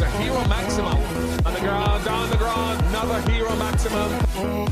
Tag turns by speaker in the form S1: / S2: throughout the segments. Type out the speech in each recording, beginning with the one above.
S1: a hero maximum. On the ground, down the ground, another hero maximum.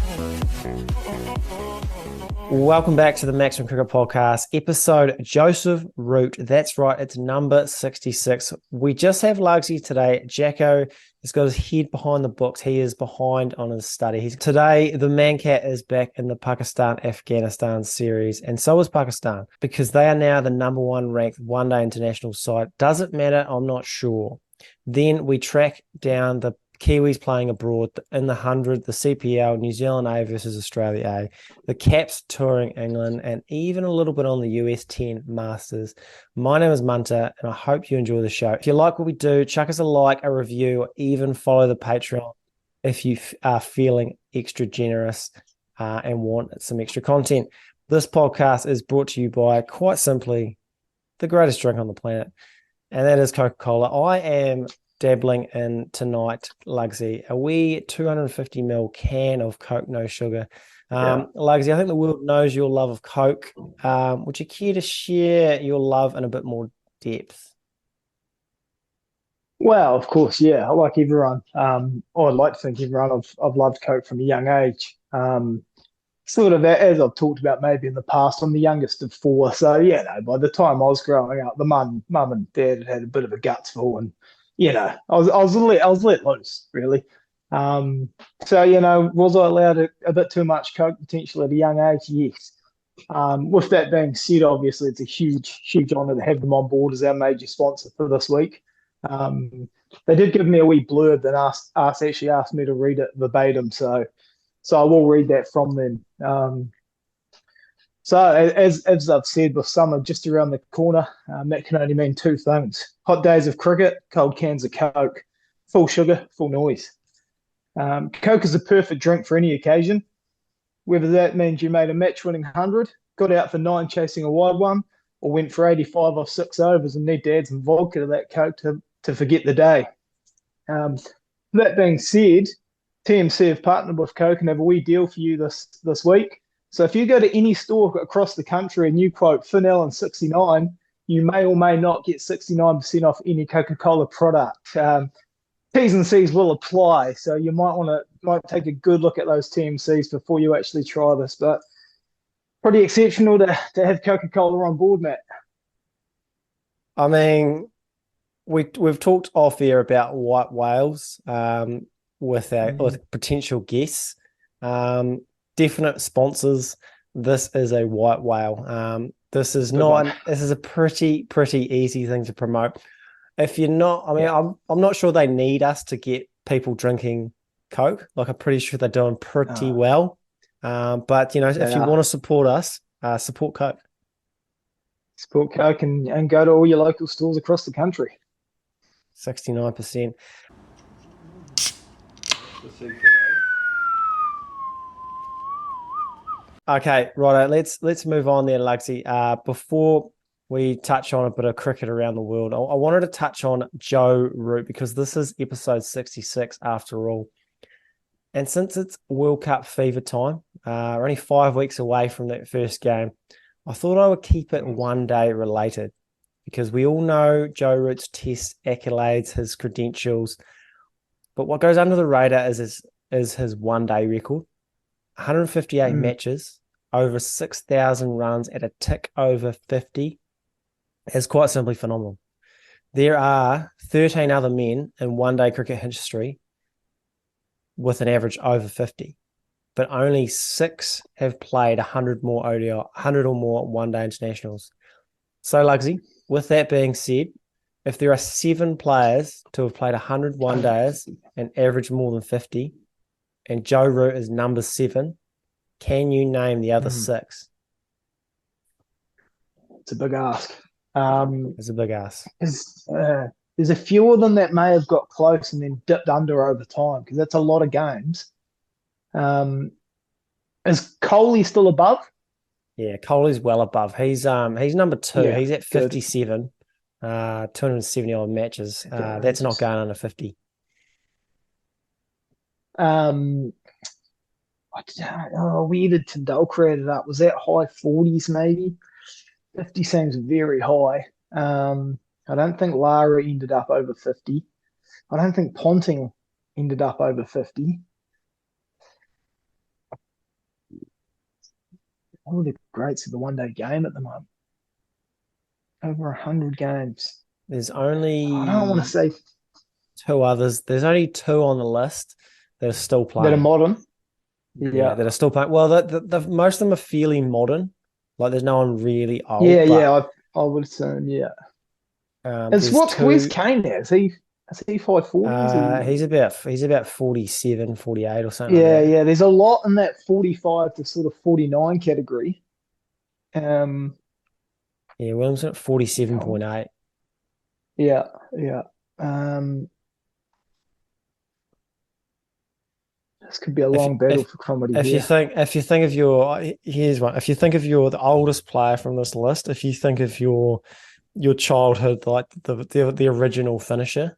S2: Welcome back to the Maximum Cricket Podcast, episode Joesph Root. That's right, it's number 66. We just have Lugsy today. Jacko has got his head behind the books. He is behind on his study. Today, the mankad is back in the Pakistan Afghanistan Series, and so is Pakistan, because they are now the number one ranked one-day international side. Does it matter? I'm not sure. Then we track down the Kiwis playing abroad in the 100, the CPL, New Zealand A versus Australia A, the Caps touring England, and even a little bit on the US10 Masters. My name is Munter, and I hope you enjoy the show. If you like what we do, chuck us a like, a review, or even follow the Patreon if you are feeling extra generous and want some extra content. This podcast is brought to you by, quite simply, the greatest drink on the planet, and that is Coca-Cola. I am dabbling in tonight, Lugsy, a wee 250ml can of Coke, no sugar. Lugsy, I think the world knows your love of Coke. Would you care to share your love in a bit more depth?
S3: Well, of course, yeah. I like everyone. I'd like to think everyone. I've loved Coke from a young age. Sort of as I've talked about maybe in the past, I'm the youngest of four. So yeah, no, by the time I was growing up, the mum and dad had a bit of a gutsful, and I was let loose, really. So was I allowed a bit too much Coke potentially at a young age? Yes. With that being said, obviously it's a huge honour to have them on board as our major sponsor for this week. They did give me a wee blurb and asked me to read it verbatim, so I will read that from them. So as I've said, with summer just around the corner, that can only mean two things: hot days of cricket, cold cans of Coke, full sugar, full noise. Coke is a perfect drink for any occasion, whether that means you made a match-winning 100, got out for 9 chasing a wide one, or went for 85 off 6 overs and need to add some vodka to that Coke to forget the day. That being said, TMC have partnered with Coke and have a wee deal for you this week. So if you go to any store across the country and you quote Finell 69, you may or may not get 69% off any Coca-Cola product. T's and C's will apply, so you might take a good look at those TMCs before you actually try this. But pretty exceptional to have Coca-Cola on board, Matt.
S2: I mean, we've talked off air about white whales with potential guests. Definite sponsors. This is a white whale. This is a pretty easy thing to promote. If you're not, I'm not sure they need us to get people drinking Coke. Like, I'm pretty sure they're doing pretty well. But if you want to support us, support Coke.
S3: Support Coke and go to all your local stores across the country.
S2: 69%. Okay, righto. Let's move on there, Lugsy. Before we touch on a bit of cricket around the world, I wanted to touch on Joesph Root, because this is episode 66 after all. And since it's World Cup fever time, we're only 5 weeks away from that first game, I thought I would keep it one day related, because we all know Joesph Root's test accolades, his credentials. But what goes under the radar is his one-day record. 158 matches, over 6,000 runs at a tick over 50 is quite simply phenomenal. There are 13 other men in one-day cricket history with an average over 50, but only 6 have played 100 more ODI, 100 or more one-day internationals. So, Lugsy, with that being said, if there are 7 players to have played 100 one-days and average more than 50, and Joesph Root is number 7, can you name the other 6?
S3: It's a big ask.
S2: It's a big ask.
S3: There's a few of them that may have got close and then dipped under over time, because that's a lot of games. Is Kohli still above?
S2: Yeah, Kohli's well above. He's number 2.
S3: Yeah,
S2: he's at 57, 270 odd matches. That's not going under 50.
S3: We did Tendulkar added up. Was that high 40s maybe? 50 seems very high. I don't think Lara ended up over 50. I don't think Ponting ended up over 50. All the greats of the one-day game at the moment. Over 100 games.
S2: There's
S3: I don't want to
S2: only
S3: say
S2: two others. There's only two on the list that are still
S3: that are
S2: playing.
S3: modern.
S2: Yeah,
S3: Yeah.
S2: that are still playing. Well, the most of them are fairly modern. Like there's no one really old,
S3: Yeah,
S2: but
S3: yeah, I would assume, yeah. It's
S2: there's
S3: where's
S2: two.
S3: Kane now? Is he 540s?
S2: He's about 47, 48 or something like
S3: Yeah,
S2: that.
S3: yeah. There's a lot in that 45 to sort of 49 category. Um,
S2: Yeah, Williamson at 47.8.
S3: yeah, yeah. Um, this could be a
S2: If
S3: long battle
S2: if
S3: for comedy
S2: if you
S3: here.
S2: think if you think of your here's one. If you think of the oldest player from this list, if you think of your childhood, like the original finisher.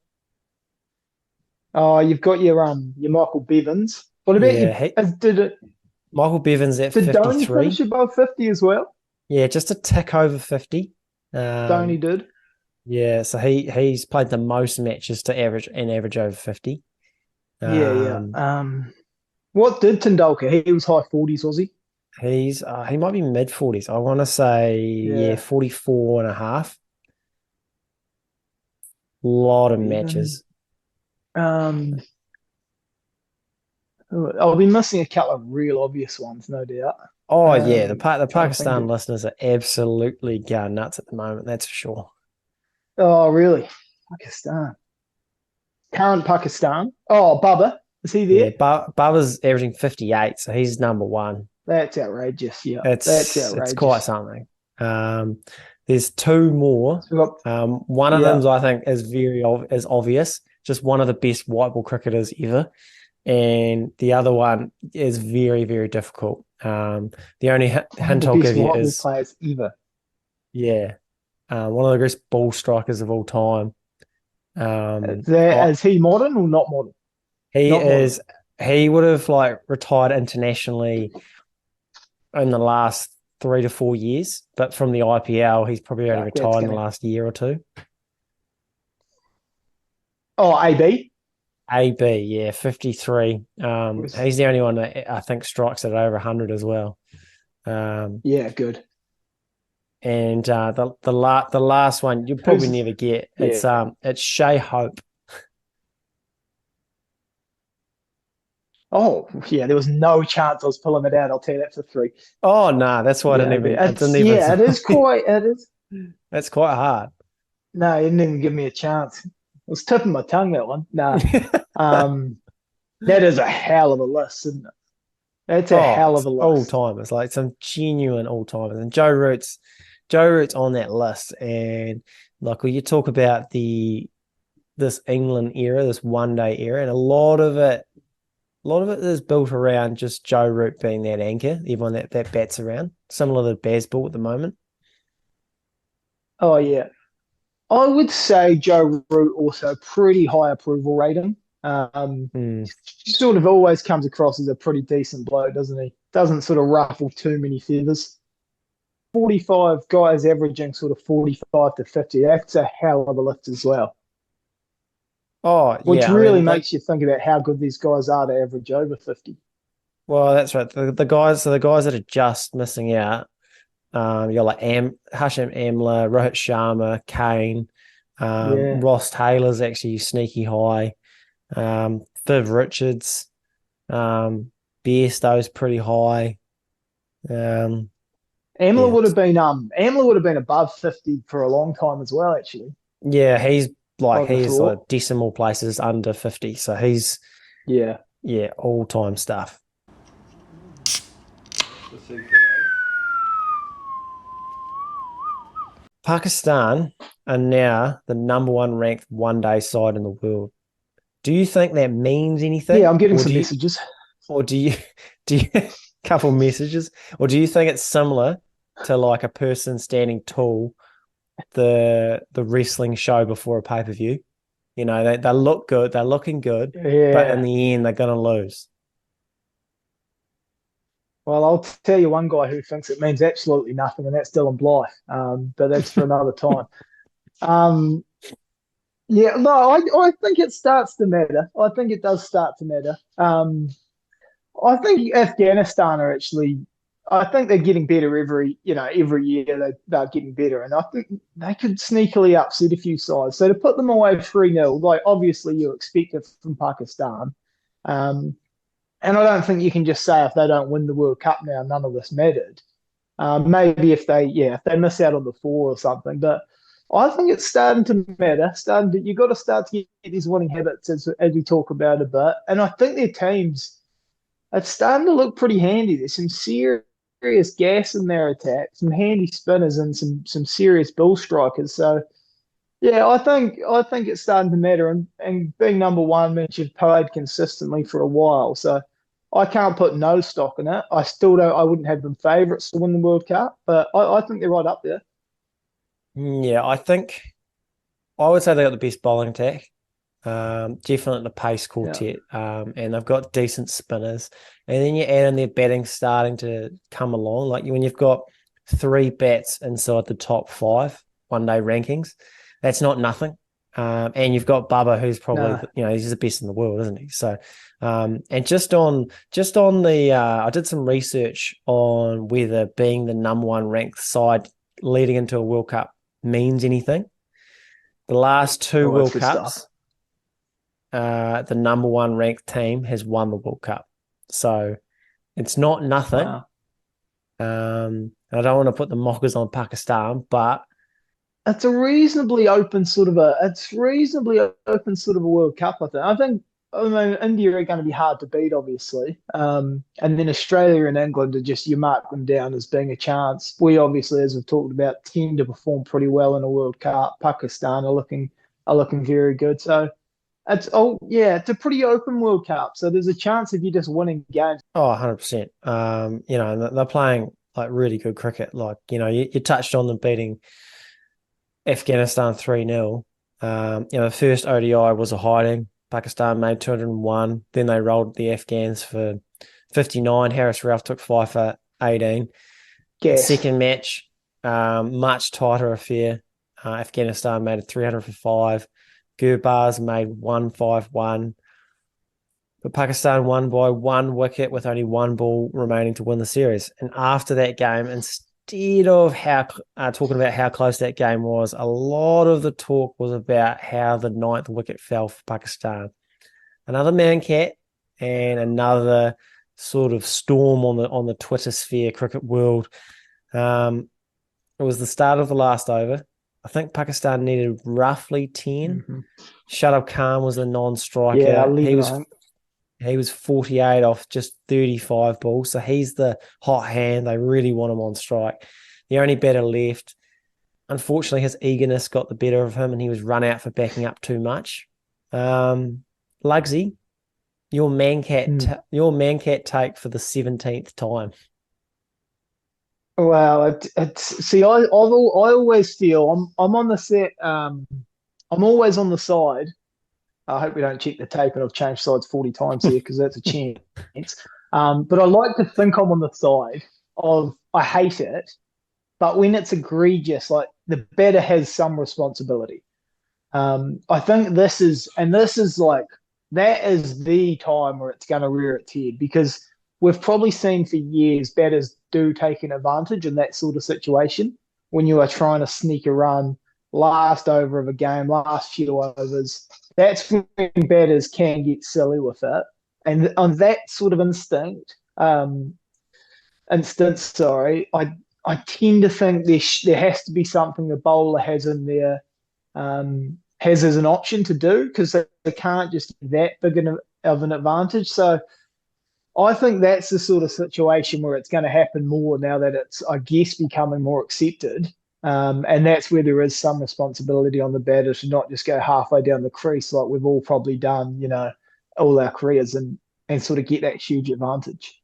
S3: Oh, you've got your Michael Bevins. What about
S2: Yeah,
S3: you?
S2: Michael Bevins at
S3: Did Donny finish
S2: 53.
S3: above 50 as well?
S2: Yeah, just a tick over 50.
S3: Donny
S2: Um,
S3: did.
S2: yeah, so he's played the most matches to average over 50.
S3: Yeah, yeah.
S2: Um,
S3: What did Tendulkar? He was high 40s, was he?
S2: he might be mid 40s. I want to say, yeah,
S3: Yeah.
S2: 44 and a half. Lot of
S3: Bevan.
S2: matches.
S3: Um, I'll be missing a couple of real obvious ones, no doubt.
S2: Oh yeah, the
S3: Trying to think
S2: Pakistan
S3: of.
S2: listeners are absolutely going nuts at the moment. That's for sure.
S3: Oh, really? Pakistan. Current Pakistan. Oh, Bubba. Is he
S2: Yeah,
S3: there?
S2: Baba's averaging 58, so he's number one.
S3: That's outrageous. Yeah, that's
S2: It's quite
S3: outrageous.
S2: something. Um, there's two more.
S3: So we got,
S2: One of
S3: yeah,
S2: them I think is is obvious, just one of the best white ball cricketers ever, and the other one is very very difficult. The only
S3: one of
S2: hint
S3: the
S2: I'll
S3: best
S2: give you
S3: white ball
S2: is
S3: players ever.
S2: yeah, one of the greatest ball strikers of all time.
S3: Is he modern or not modern?
S2: He
S3: Not modern.
S2: is. He would have like retired internationally in the last 3 to 4 years, but from the IPL, he's probably only
S3: Fuck, that's
S2: retired in the
S3: gonna.
S2: last year or two.
S3: Oh, AB.
S2: AB, yeah, 53.
S3: Was
S2: He's the only one that I think strikes at over 100 as well. Um,
S3: Yeah, good.
S2: and the last one you'll probably
S3: Who's
S2: never get.
S3: Yeah.
S2: It's Shea Hope.
S3: Oh, yeah. There was no chance I was pulling it out. I'll tell you that for free.
S2: Oh no, that's why
S3: Yeah,
S2: I didn't even.
S3: it is quite. It is.
S2: That's quite hard.
S3: No, he didn't even give me a chance. I was tipping my tongue that one. Nah. Um, that is a hell of a list, isn't it? That's a
S2: Oh,
S3: hell of
S2: it's
S3: a
S2: all
S3: list.
S2: timers, like some genuine all timers. And Joe Root's on that list. And like when you talk about this England era, this one day era, and a lot of it is built around just Joe Root being that anchor, everyone that bats around, similar to Bazball at the moment.
S3: Oh yeah, I would say Joe Root also pretty high approval rating.
S2: Hmm.
S3: He sort of always comes across as a pretty decent bloke, doesn't he? Doesn't sort of ruffle too many feathers. 45 guys averaging sort of 45 to 50. That's a hell of a lift as well,
S2: Oh
S3: which
S2: yeah, I
S3: really
S2: mean, like,
S3: makes you think about how good these guys are to average over 50.
S2: well, that's right. The guys that are just missing out. You're like Hashim Amla, Rohit Sharma, Kane,
S3: Yeah.
S2: Ross Taylor's actually sneaky high. Viv Richards, Bairstow's pretty high. Um, yeah,
S3: Amler would have been above 50 for a long time as well, actually.
S2: yeah,
S3: I would have
S2: he's like
S3: thought.
S2: decimal places under 50, so he's
S3: Yeah.
S2: yeah all time stuff. Pakistan are now the number one ranked one day side in the world. Do you think that means
S3: Yeah,
S2: anything,
S3: I'm getting some messages.
S2: or do you couple messages, or do you think it's similar to like a person standing tall the wrestling show before a pay per view? You know, they look good, they're looking good, but in
S3: Yeah.
S2: the end they're gonna lose.
S3: Well, I'll tell you one guy who thinks it means absolutely nothing, and that's Dylan Blythe. But that's for another time. Um, Yeah, no, I think it starts to matter. I think it does start to matter. I think Afghanistan are actually, I think they're getting better every year they're getting better. And I think they could sneakily upset a few sides. So to put them away 3-0, like obviously you expect it from Pakistan. Um, and I don't think you can just say if they don't win the World Cup now, none of this mattered. Maybe if they miss out on the four or something, but I think it's starting to matter. You got to start to get these winning habits as we talk about a bit, and I think their teams it's starting to look pretty handy. There's some serious gas in their attack, some handy spinners, and some serious ball strikers. So yeah, I think it's starting to matter, and being number one means you've played consistently for a while. So I can't put no stock in it. I still don't. I wouldn't have them favourites to win the World Cup, but I think they're right up there.
S2: Yeah, I think I would say they got the best bowling attack. Definitely the pace
S3: Yeah,
S2: quartet, and they've got decent spinners. And then you add in their batting starting to come along. Like when you've got three bats inside the top five one-day rankings, that's not nothing. And you've got Bubba, who's probably
S3: no,
S2: he's the best in the world, isn't he? So, and just on the, I did some research on whether being the number one ranked side leading into a World Cup means anything. The last two
S3: oh, that's
S2: World
S3: good stuff.
S2: Cups, the number one ranked team has won the World Cup. So it's not nothing.
S3: Wow.
S2: I don't want to put the mockers on Pakistan, but
S3: It's reasonably open sort of a World Cup. I mean India are going to be hard to beat, obviously. And then Australia and England are just you mark them down as being a chance. We obviously, as we've talked about, tend to perform pretty well in a World Cup. Pakistan are looking very good. So it's a pretty open World Cup. So there's a chance of you just winning games.
S2: 100%. And they're playing like really good cricket. Like, you touched on them beating Afghanistan 3-0. The first ODI was a hiding. Pakistan made 201. Then they rolled the Afghans for 59. Harris Ralph took 5 for 18. The
S3: Gas.
S2: second match, much tighter affair. Afghanistan made it 300 for 5. Gurbaz made 151. But Pakistan won by 1 wicket with only 1 ball remaining to win the series. And after that game, instead of talking about how close that game was, a lot of the talk was about how the ninth wicket fell for Pakistan. Another mankad and another sort of storm on the Twitter sphere, cricket world. It was the start of the last over. I think Pakistan needed roughly 10.
S3: Hmm.
S2: Shadab Khan was a
S3: Yeah,
S2: non-striker.
S3: 11, I think.
S2: He was 48 off just 35 balls. So he's the hot hand. They really want him on strike. The only batter left. Unfortunately, his eagerness got the better of him and he was run out for backing up too much. Lugsy, your
S3: Hmm.
S2: your mancat take for the 17th time.
S3: Well, it's see, I always feel I'm on the set. I'm always on the side. I hope we don't check the tape and I've changed sides 40 times here because that's a chance. But I like to think I'm on the side of I hate it, but when it's egregious, like the batter has some responsibility. I think this is like that is the time where it's going to rear its head because we've probably seen for years batters do take an advantage in that sort of situation when you are trying to sneak a run last over of a game, last few overs. That's when batters can get silly with it, and on that sort of sorry, I tend to think there has to be something the bowler has in there has as an option to do because they can't just get that big of an advantage. So I think that's the sort of situation where it's going to happen more now that it's, I guess, becoming more accepted. And that's where there is some responsibility on the batter to not just go halfway down the crease like we've all probably done, all our careers and sort of get that huge advantage.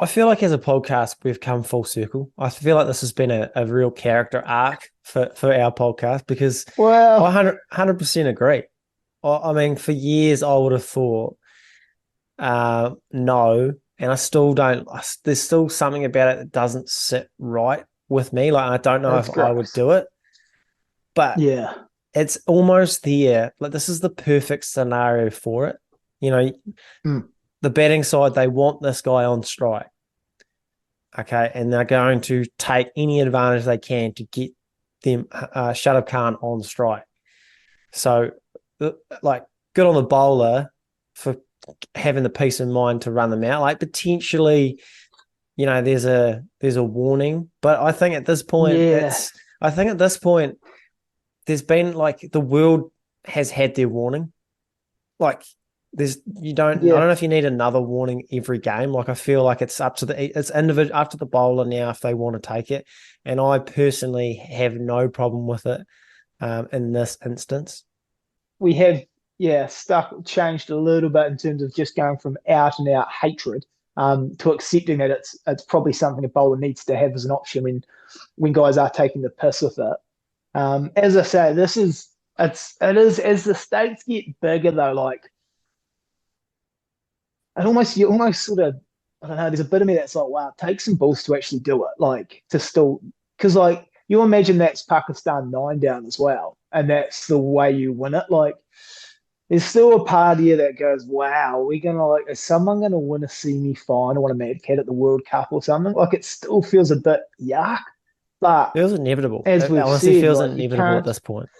S2: I feel like as a podcast, we've come full circle. I feel like this has been a real character arc for our podcast because I
S3: Well,
S2: 100% agree. I mean, for years, I would have thought no, and I still don't. There's still something about it that doesn't sit right with me. Like, I don't know
S3: that's
S2: if I would
S3: gross.
S2: do it, but
S3: Yeah.
S2: it's almost there. Like, this is the perfect scenario for it. The batting side, they want this guy on strike. Okay, and they're going to take any advantage they can to get them Shadab Khan on strike. So, like, good on the bowler for having the peace of mind to run them out. Like, potentially, there's a warning, but I think at this point, there's been, like, the world has had their warning. Like, I don't know if you need another warning every game. Like, I feel like it's up to the bowler now if they want to take it. And I personally have no problem with it in this instance.
S3: We have, stuff changed a little bit in terms of just going from out and out hatred to accepting that it's probably something a bowler needs to have as an option when guys are taking the piss with it. As I say, it is as the stakes get bigger though, like, you almost sort of, I don't know, there's a bit of me that's like, wow, it takes some balls to actually do it. Like, to still, because, like, you imagine that's Pakistan 9 down as well, and that's the way you win it. Like, there's still a part here that goes, wow, is someone gonna win a semi-final, a mankad at the World Cup or something? Like, it still feels a bit yuck, but
S2: it feels inevitable.
S3: As
S2: it
S3: we've
S2: honestly
S3: said,
S2: feels
S3: like,
S2: inevitable at this point.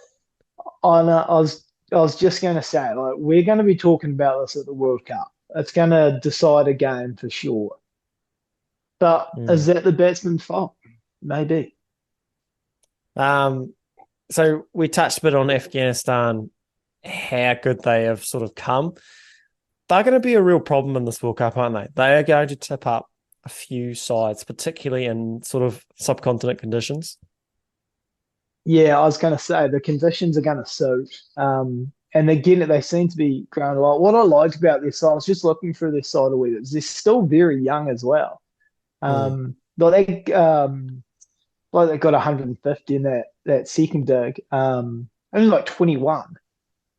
S3: I was just going to say, like, we're going to be talking about this at the World Cup. It's going to decide a game for sure. But is that the batsman's fault? Maybe.
S2: So we touched a bit on Afghanistan, how good they have sort of come. They're going to be a real problem in this World Cup, aren't they? They are going to tip up a few sides, particularly in sort of subcontinent conditions.
S3: Yeah, I was going to say the conditions are going to suit. And again, they seem to be growing a lot. What I liked about this side, I was just looking through this side a wee bit, they're still very young as well. Like, they got 150 in that second dig. Only like 21.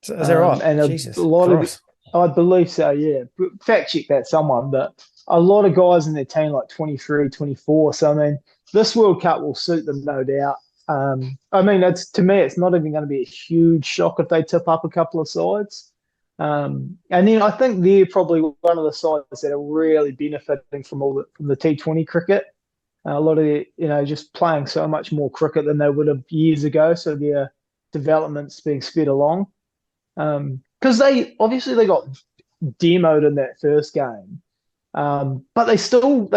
S2: Is that right?
S3: And
S2: Jesus
S3: a lot
S2: Christ.
S3: I believe so, yeah. Fact check that someone, but a lot of guys in their team like 23, 24. So, I mean, this World Cup will suit them, no doubt. I mean, to me, it's not even going to be a huge shock if they tip up a couple of sides. And then I think they're probably one of the sides that are really benefiting from the T20 cricket. A lot of just playing so much more cricket than they would have years ago. So their development's being sped along. Because they got demoed in that first game, but they still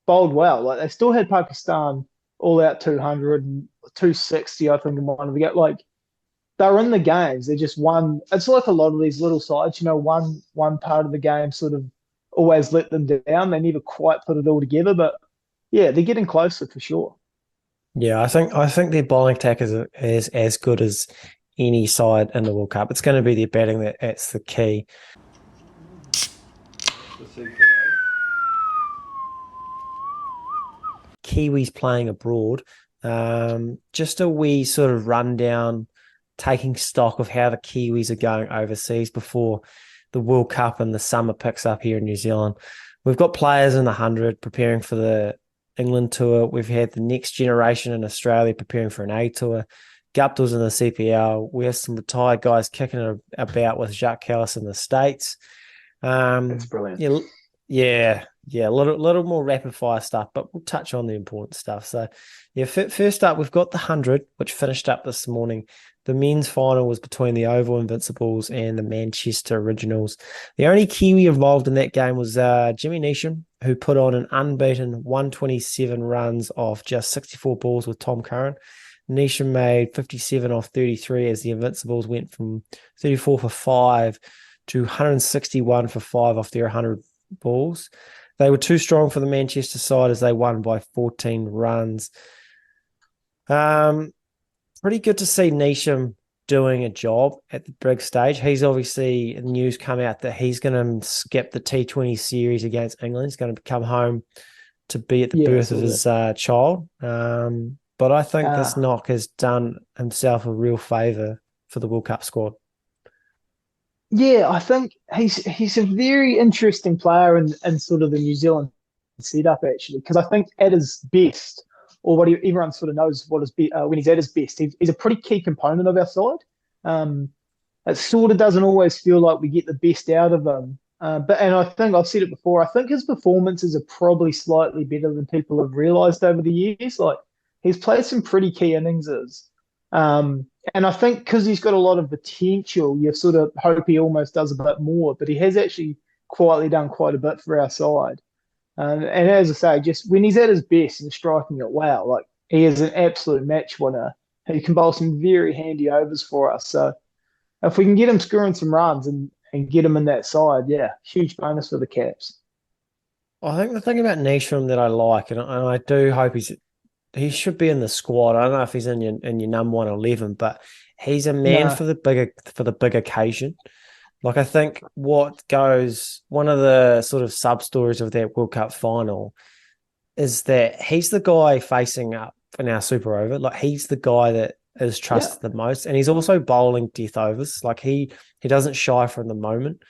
S3: bowled well. Like, they still had Pakistan all out 200 and 260, I think, in one of the games. Like, they're in the games. They just won. It's like a lot of these little sides, one part of the game sort of always let them down. They never quite put it all together, but yeah, they're getting closer for sure.
S2: Yeah, I think their bowling attack is as good as any side in the World Cup. It's going to be their batting that's the key. Kiwis playing abroad. Just a wee sort of rundown, taking stock of how the Kiwis are going overseas before the World Cup and the summer picks up here in New Zealand. We've got players in the 100 preparing for the England tour. We've had the next generation in Australia preparing for an A tour. Guptill's in the CPL. We have some retired guys kicking about with Jacko in the States.
S3: That's brilliant.
S2: Yeah, a little more rapid fire stuff, but we'll touch on the important stuff. So, yeah, first up, we've got the 100, which finished up this morning. The men's final was between the Oval Invincibles and the Manchester Originals. The only Kiwi involved in that game was Jimmy Neesham, who put on an unbeaten 127 runs off just 64 balls with Tom Curran. Neesham made 57 off 33 as the Invincibles went from 34 for 5 to 161 for 5 off their 100 balls. They were too strong for the Manchester side as they won by 14 runs. Pretty good to see Neesham doing a job at the big stage. He's obviously, news come out that he's going to skip the T20 series against England. He's going to come home to be at the birth of his child. But I think this knock has done himself a real favour for the World Cup squad.
S3: Yeah, I think he's a very interesting player in sort of the New Zealand setup, actually, because I think at his best, or what everyone sort of knows what is when he's at his best. He's a pretty key component of our side. It sort of doesn't always feel like we get the best out of him. And I think I've said it before. I think his performances are probably slightly better than people have realised over the years. Like he's played some pretty key innings. And I think because he's got a lot of potential, you sort of hope he almost does a bit more. But he has actually quietly done quite a bit for our side. And as I say, just when he's at his best and striking it well, like he is an absolute match winner. He can bowl some very handy overs for us. So if we can get him scoring some runs and get him in that side, yeah, huge bonus for the Caps.
S2: I think the thing about Nisham that I like, and I do hope he should be in the squad. I don't know if he's in your number 111, but he's a man for the big occasion. Like I think one of the sort of sub stories of that World Cup final is that he's the guy facing up in our super over. Like he's the guy that is trusted the most, and he's also bowling death overs. Like he doesn't shy from the moment.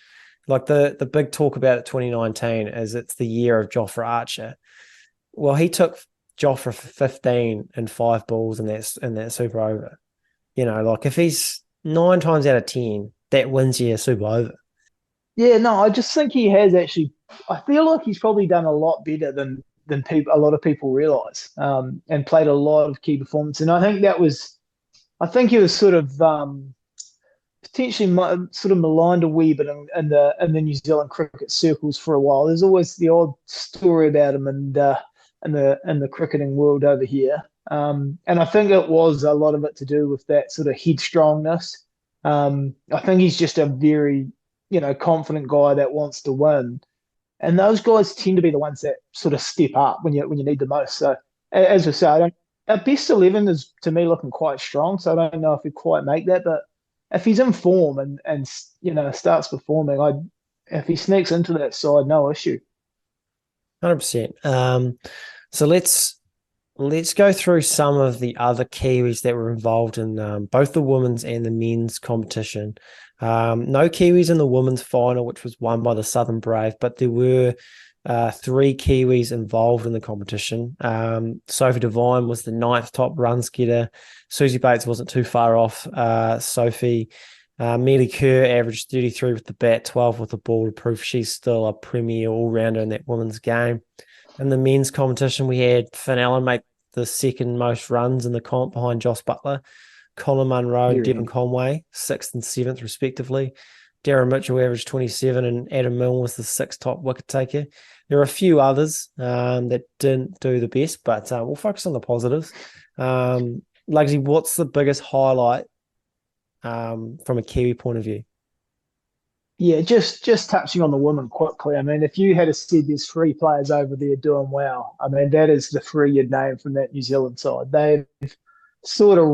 S2: Like the big talk about it 2019 is it's the year of Jofra Archer. Well, he took Jofra for 15 and 5 balls in that super over. You know, like if he's 9 times out of 10, that wins you a super over.
S3: Yeah, no, I just think he has actually. I feel like he's probably done a lot better than a lot of people realise, and played a lot of key performance. And I think he was sort of potentially sort of maligned a wee bit in the New Zealand cricket circles for a while. There's always the odd story about him and in the cricketing world over here. And I think it was a lot of it to do with that sort of headstrongness. I think he's just a very, confident guy that wants to win. And those guys tend to be the ones that sort of step up when you need the most. So as I say, our best 11 is to me looking quite strong. So I don't know if we quite make that, but if he's in form and starts performing, if he sneaks into that side, no issue.
S2: 100%. So let's go through some of the other Kiwis that were involved in both the women's and the men's competition. No Kiwis in the women's final, which was won by the Southern Brave, but there were 3 Kiwis involved in the competition. Sophie Devine was the 9th top runs getter. Susie Bates wasn't too far off Sophie. Mealy Kerr averaged 33 with the bat, 12 with the ball to prove she's still a premier all-rounder in that women's game. In the men's competition, we had Finn Allen make the second most runs in the comp behind Joss Butler, Colin Munro and Devon Conway, 6th and 7th respectively. Darren Mitchell averaged 27 and Adam Milne was the 6th top wicket taker. There are a few others that didn't do the best, but we'll focus on the positives. Lugsy, what's the biggest highlight from a Kiwi point of view?
S3: Yeah, just touching on the women quickly. I mean, if you had said there's 3 players over there doing well, I mean, that is the 3 you'd name from that New Zealand side. They've sort of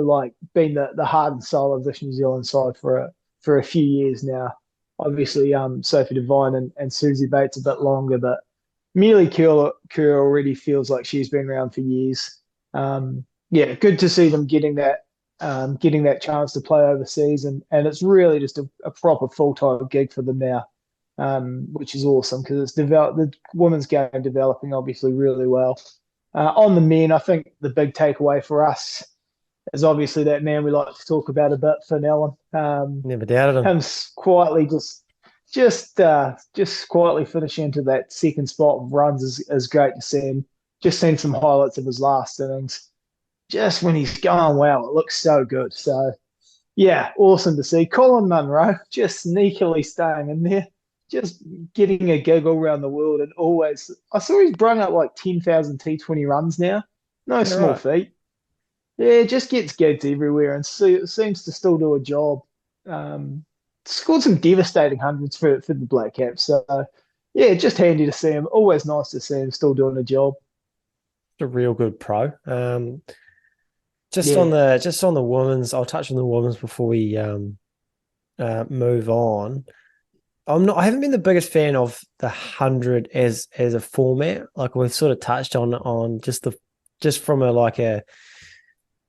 S3: like been the heart and soul of this New Zealand side for a few years now. Obviously, Sophie Devine and Susie Bates a bit longer, but Mealy Kerr already feels like she's been around for years. Good to see them getting that chance to play overseas, and it's really just a proper full-time gig for them now, which is awesome because it's the women's game developing obviously really well. On the men, I think the big takeaway for us is obviously that man we like to talk about a bit, Finn Allen.
S2: Never doubted him.
S3: Him's quietly just quietly finishing into that second spot of runs is great to see him. Just seen some highlights of his last innings. Just when he's going well, it looks so good. So, yeah, awesome to see. Colin Munro just sneakily staying in there, just getting a giggle around the world. And always, I saw he's brung up like 10,000 T20 runs now. No small feat. Yeah, just gets gigs everywhere and seems to still do a job. Scored some devastating hundreds for the Black Caps. So, yeah, just handy to see him. Always nice to see him still doing a job.
S2: A real good pro. Just on the women's, I'll touch on the women's before we move on. I haven't been the biggest fan of the 100 as a format. Like we've sort of touched on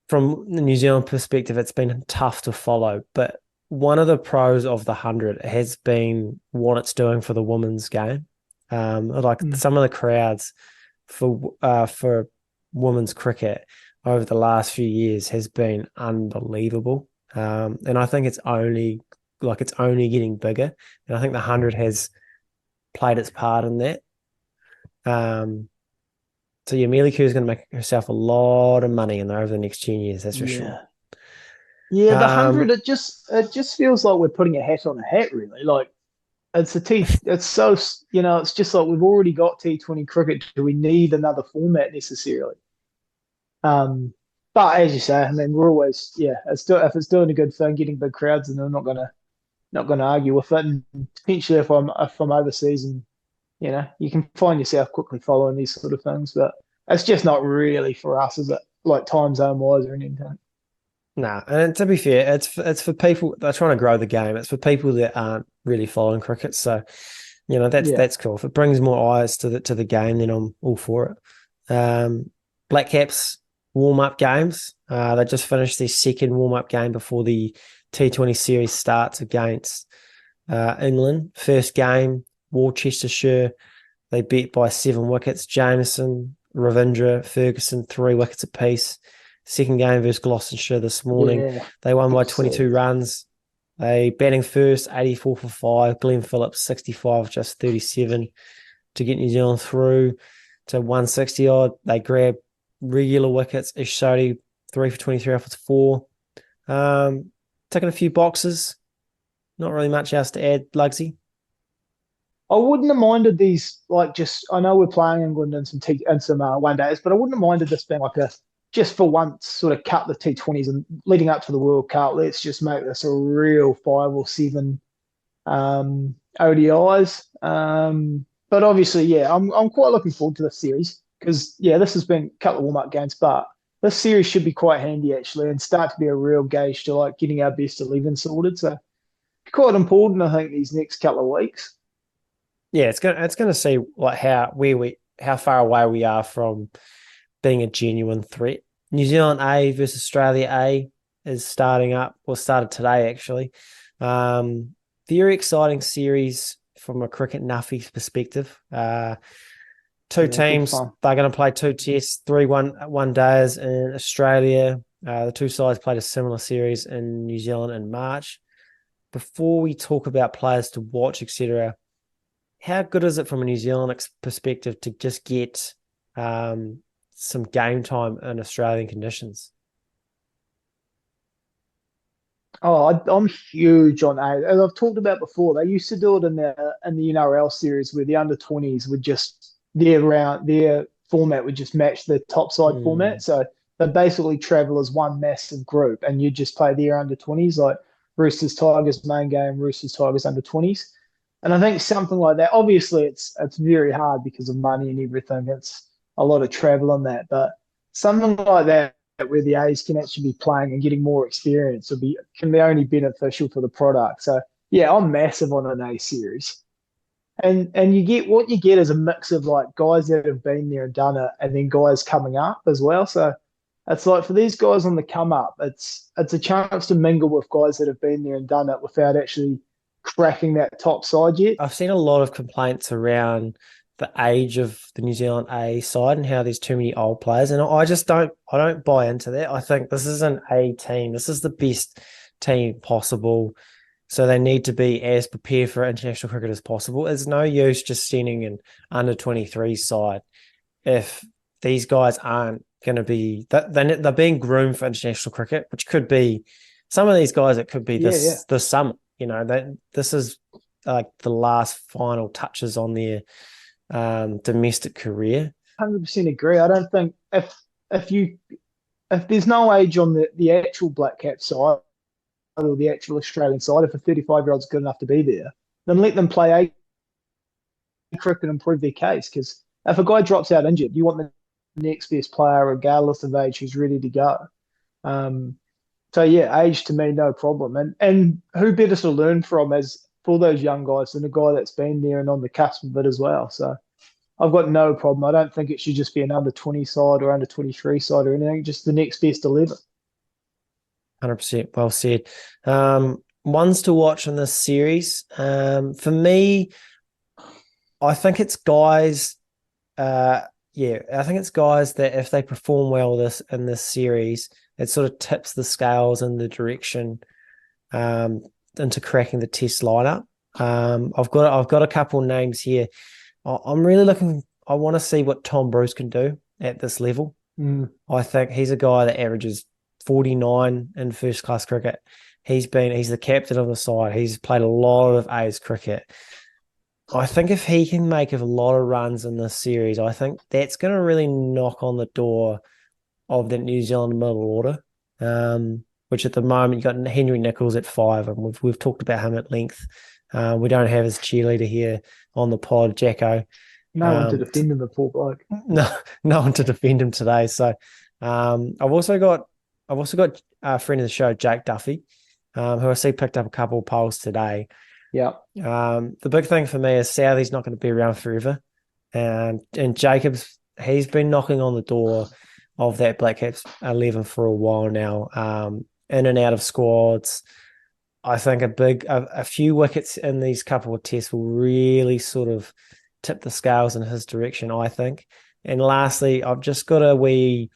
S2: from the New Zealand perspective, it's been tough to follow. But one of the pros of the 100 has been what it's doing for the women's game. Some of the crowds for women's cricket over the last few years has been unbelievable. And I think it's only getting bigger. And I think the 100 has played its part in that. So yeah, Mealy Khoo is going to make herself a lot of money over the next 10 years, that's for sure.
S3: Yeah, the 100, it just feels like we're putting a hat on a hat, really. Like it's so, it's just like we've already got T20 cricket. Do we need another format necessarily? But as you say, I mean, we're always, if it's doing a good thing, getting big crowds, and they're not gonna argue with it. And potentially, if I'm overseas, and you can find yourself quickly following these sort of things, but it's just not really for us, is it? Like time zone wise or anything.
S2: No, and to be fair, it's for people that are trying to grow the game. It's for people that aren't really following cricket. So, that's cool. If it brings more eyes to the game, then I'm all for it. Black Caps warm-up games. They just finished their second warm-up game before the T20 series starts against England. First game, Worcestershire, they beat by 7 wickets. Jameson, Ravindra, Ferguson, 3 wickets apiece. Second game versus Gloucestershire this morning. They won by 22 runs. They batting first, 84 for 5. Glenn Phillips, 65, just 37 to get New Zealand through to 160 odd. They grabbed regular wickets. Ish Sodhi, 3 for 23 off its 4. Ticking a few boxes. Not really much else to add, Lugsy.
S3: I wouldn't have minded these, I know we're playing England in some one days, but I wouldn't have minded this being like just for once, sort of cut the T20s and leading up to the World Cup. Let's just make this a real 5 or 7 ODIs. But obviously, I'm quite looking forward to this series because, this has been a couple of warm-up games, but this series should be quite handy actually and start to be a real gauge to getting our best 11 sorted. So quite important, I think, these next couple of weeks.
S2: Yeah, it's gonna see how far away we are from being a genuine threat. New Zealand A versus Australia A is starting up, or started today actually. Very exciting series from a cricket nuffy perspective. Two teams, they're going to play 2 tests, 3 one days in Australia. The two sides played a similar series in New Zealand in March. Before we talk about players to watch, etc., how good is it from a New Zealand perspective to just get some game time in Australian conditions?
S3: Oh, I'm huge on A. As I've talked about before, they used to do it in the NRL series where the under-20s would just their format would just match the top side format. So they basically travel as one massive group, and you just play their under-20s, like Roosters Tigers main game, Roosters Tigers under-20s. And I think something like that, obviously it's very hard because of money and everything. It's a lot of travel on that. But something like that where the A's can actually be playing and getting more experience can be only beneficial for the product. So, I'm massive on an A series. And what you get is a mix of guys that have been there and done it and then guys coming up as well. So it's for these guys on the come up, it's a chance to mingle with guys that have been there and done it without actually cracking that top side yet.
S2: I've seen a lot of complaints around the age of the New Zealand A side and how there's too many old players, and I don't buy into that. I think this is an A team. This is the best team possible, so they need to be as prepared for international cricket as possible. There's no use just sending an under-23 side if these guys aren't going to be they're being groomed for international cricket, which could be some of these guys. It could be this summer. This is like the last final touches on their domestic career.
S3: 100% agree. I don't think if there's no age on the actual Black Cap side or the actual Australian side, if a 35-year-old's good enough to be there, then let them play A cricket and prove their case. Because if a guy drops out injured, you want the next best player, regardless of age, who's ready to go. So age to me, no problem. And who better to learn from for those young guys than a guy that's been there and on the cusp of it as well. So I've got no problem. I don't think it should just be an under-20 side or under-23 side or anything, just the next best 11.
S2: 100%. Well said. Ones to watch in this series. For me, I think it's guys yeah, I think it's guys that if they perform well in this series, it sort of tips the scales in the direction into cracking the test lineup. I've got a couple names here. I'm really looking. I want to see what Tom Bruce can do at this level. I think he's a guy that averages 49 in first class cricket. He's the captain of the side. He's played a lot of A's cricket. I think if he can make a lot of runs in this series, I think that's going to really knock on the door of the New Zealand middle order. Which at the moment you've got Henry Nicholls at 5, and we've talked about him at length. We don't have his cheerleader here on the pod, Jacko.
S3: No one to defend him, the poor bloke.
S2: No one to defend him today. So I've also got a friend of the show, Jake Duffy, who I see picked up a couple of polls today.
S3: Yeah.
S2: The big thing for me is Southey's not going to be around forever. And Jacobs, he's been knocking on the door of that Black Caps 11 for a while now, in and out of squads. I think a few wickets in these couple of tests will really sort of tip the scales in his direction, I think. And lastly, I've just got a wee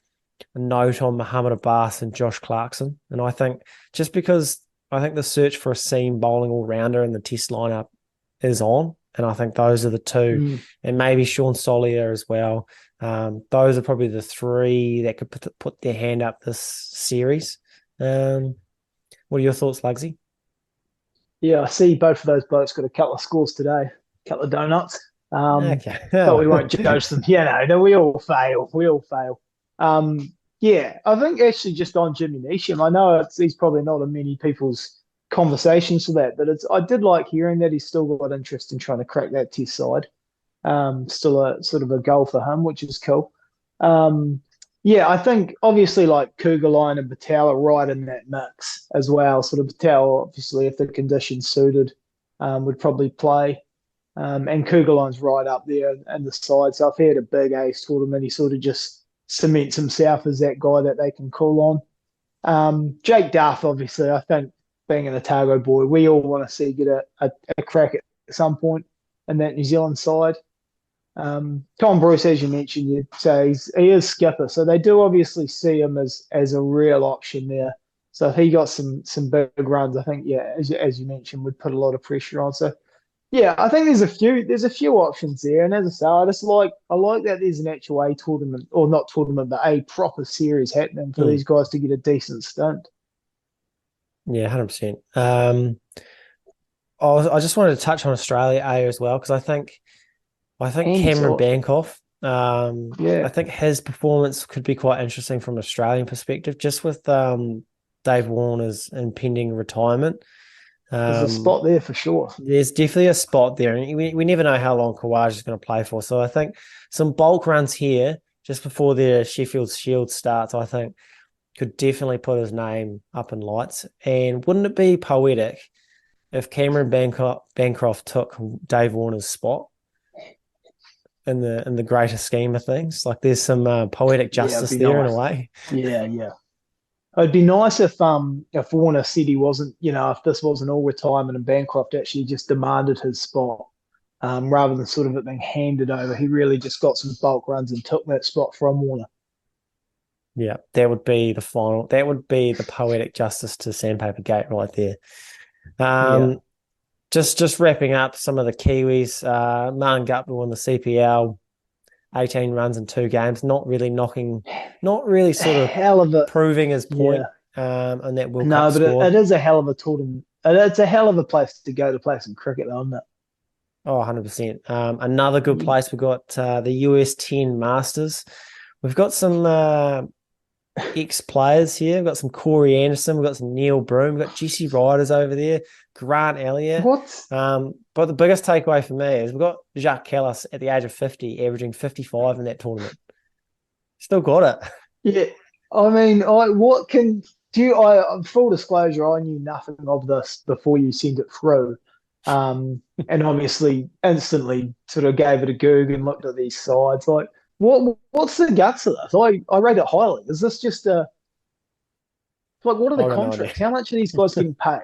S2: note on Muhammad Abbas and Josh Clarkson. And I think just because I think the search for a seam bowling all-rounder in the test lineup is on, and I think those are the two, and maybe Sean Solier as well. Those are probably the three that could put their hand up this series. What are your thoughts, Lugsy?
S3: Yeah, I see both of those blokes got a couple of scores today, a couple of donuts.
S2: Okay.
S3: But we won't judge them. No, we all fail. Yeah, I think actually just on Jimmy Neesham, I know he's probably not in many people's conversations for that, but I did like hearing that he's still got interest in trying to crack that test side. Still a sort of a goal for him, which is cool. Yeah, I think obviously like Kugelheim and Patel are right in that mix as well. Sort of Patel, obviously, if the conditions suited, would probably play. And Kugelheim's right up there in the side. So if he had a big ace tournament, he sort of just cements himself as that guy that they can call on. Jake Duff, obviously, I think being an Otago boy, we all want to see get a crack at some point in that New Zealand side. Tom Bruce, as you mentioned, you'd say he is skipper, so they do obviously see him as a real option there. So if he got some big runs, I think, yeah, as you mentioned, would put a lot of pressure on. So yeah, I think there's a few options there, and as I say, I like that there's an actual A tournament, or not tournament, but a proper series happening for these guys to get a decent stint.
S2: Yeah, 100%. I just wanted to touch on Australia A as well, because I think Cameron Bancroft, I think his performance could be quite interesting from an Australian perspective, just with Dave Warner's impending retirement.
S3: There's a spot there for sure.
S2: There's definitely a spot there, and we never know how long Kawaj is going to play for. So I think some bulk runs here just before the Sheffield Shield starts, I think, could definitely put his name up in lights. And wouldn't it be poetic if Cameron Bancroft took Dave Warner's spot in the greater scheme of things? Like there's some poetic justice there in a way.
S3: Yeah. It'd be nice if Warner said he wasn't, if this wasn't all retirement and Bancroft actually just demanded his spot, rather than sort of it being handed over. He really just got some bulk runs and took that spot from Warner.
S2: Yeah, that would be the final. That would be the poetic justice to Sandpaper Gate right there. Just wrapping up some of the Kiwis. Mankad won the CPL, 18 runs in 2 games. Not really sort of proving his point. And that World Cup squad.
S3: It is a hell of a tournament. It's a hell of a place to go to play some cricket, though, isn't it?
S2: Oh, 100%. Another good place. We've got the US10 Masters. We've got some ex-players here. We've got some Corey Anderson. We've got some Neil Broom. We've got Jesse Riders over there. Grant Elliott. But the biggest takeaway for me is we've got Jacques Callis at the age of 50, averaging 55 in that tournament. Still got it.
S3: Yeah. I mean, full disclosure, I knew nothing of this before you sent it through. And obviously instantly sort of gave it a Goog and looked at these sides. Like, what's the guts of this? I rate it highly. Is this just what are the contracts? How much are these guys getting paid?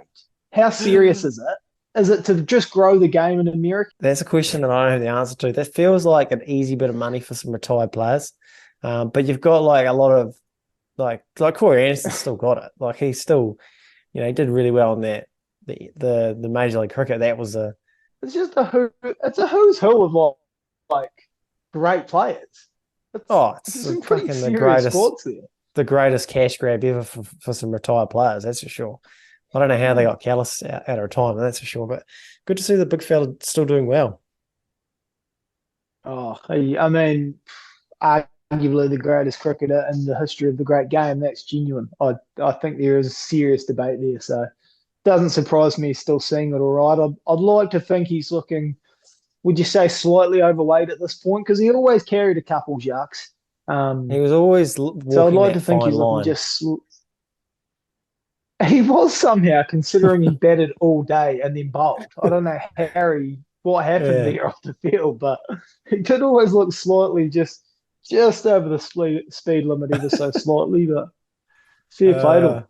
S3: How serious is it? Is it to just grow the game in America?
S2: That's a question that I don't have the answer to. That feels like an easy bit of money for some retired players. But you've got like a lot of like Corey Anderson still got it. Like he's still, he did really well in that the Major League Cricket. That was
S3: It's just it's a who's who of like great players.
S2: it's
S3: some pretty
S2: fucking
S3: serious squads there.
S2: the greatest cash grab ever for some retired players. That's for sure. I don't know how they got callous out of retirement. That's for sure. But good to see the big fella still doing well.
S3: Oh, I mean, arguably the greatest cricketer in the history of the great game. That's genuine. I think there is a serious debate there. So doesn't surprise me still seeing it all right. I'd like to think he's looking, would you say, slightly overweight at this point? Because he always carried a couple jacks.
S2: He was always walking
S3: So I'd like
S2: that
S3: to think
S2: fine
S3: he's
S2: line.
S3: looking just. He was somehow, considering he batted all day and then bowled. I don't know, Harry, what happened there off the field, but he did always look slightly just over the speed limit ever so slightly, but fair play to him.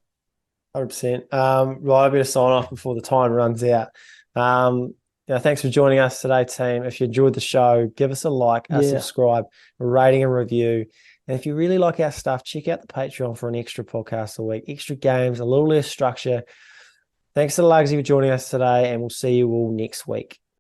S2: 100%. Right, I better sign off before the time runs out. Thanks for joining us today, team. If you enjoyed the show, give us a like, a subscribe, a rating and review. And if you really like our stuff, check out the Patreon for an extra podcast a week, extra games, a little less structure. Thanks to Lugsy for joining us today, and we'll see you all next week.